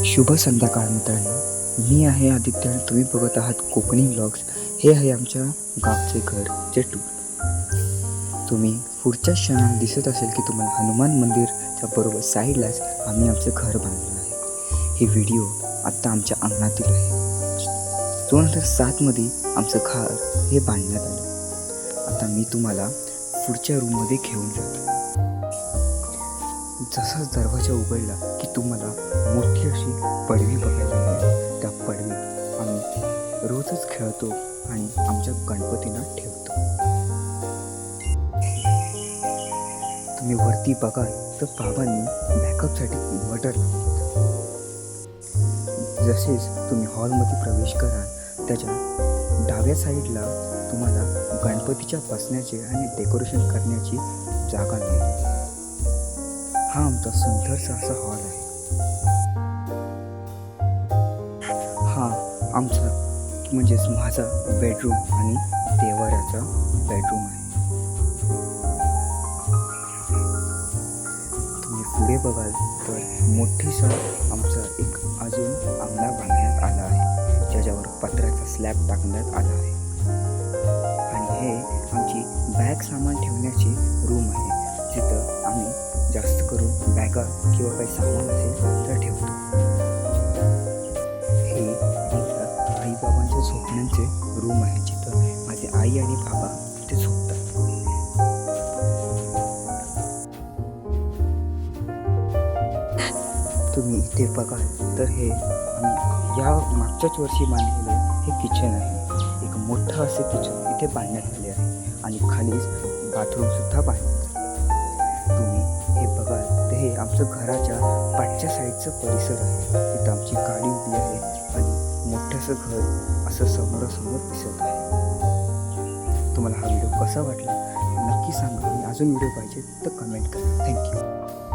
शुभ संध्याकाळ मित्रांनो, मी आहे आदित्य आणि तुम्ही बघत आहात कोकणी व्लॉग्स. हे आहे आमच्या गावचे घर जेटू. तुम्ही पुढच्या क्षणात दिसत असेल की तुम्हाला हनुमान मंदिरच्या बरोबर साईडलाच आम्ही आमचं घर बांधलं आहे. हे व्हिडिओ आत्ता आमच्या अंगणातील आहे. 2007मध्ये आमचं घर हे बांधण्यात आलं. आता मी तुम्हाला पुढच्या रूममध्ये घेऊन जातो. जसाच दरवाजा उघडला की तुम्हाला मोठी अशी पडवी बघायला मिळेल. त्या पडवीत आम्ही रोजच खेळतो आणि आमच्या गणपतींना ठेवतो. तुम्ही वरती बघाल तर बाबांनी बॅकअपसाठी इन्व्हर्टर लावले. जसेच तुम्ही हॉलमध्ये प्रवेश कराल त्याच्या डाव्या साईडला तुम्हाला गणपतीच्या बसण्याचे आणि डेकोरेशन करण्याची जागा मिळेल. हा आमचा सुंदरसा असा हॉल आहे. हा आमचा म्हणजेच माझा बेडरूम आणि देवाऱ्याचा बेडरूम आहे. तुम्ही पुढे बघाल तर मोठीसा आमचा एक अजून अंगणा बांधण्यात आला आहे, ज्याच्यावर पत्र्याचा स्लॅब टाकण्यात आला आहे. आणि हे आमची बॅग सामान ठेवण्याची रूम आहे, जिथं आम्ही जास्त करून बॅगा किंवा काही सामान असेल तर ठेवतो. हे आमच्या आईबाबांच्या झोपण्याचे रूम आहे, जिथं माझे आई आणि बाबा ते झोपतात. तुम्ही इथे बघाल तर हे आम्ही या मागच्याच वर्षी बांधलेले हे किचन आहे. एक मोठं असे किचन इथे बांधण्यात आले आहे आणि खालीच बाथरूमसुद्धा बांधण्यात आले. तुम्ही हे बघाल तर हे आमचं घराच्या पाठच्या साईडचं परिसर आहे. तिथं आमची गाडी उभी आहे आणि मोठंसं घर असं समोरासमोर दिसत आहे. तुम्हाला हा व्हिडिओ कसा वाटला नक्की सांगा आणि अजून व्हिडिओ पाहिजे तर कमेंट करा. थँक्यू.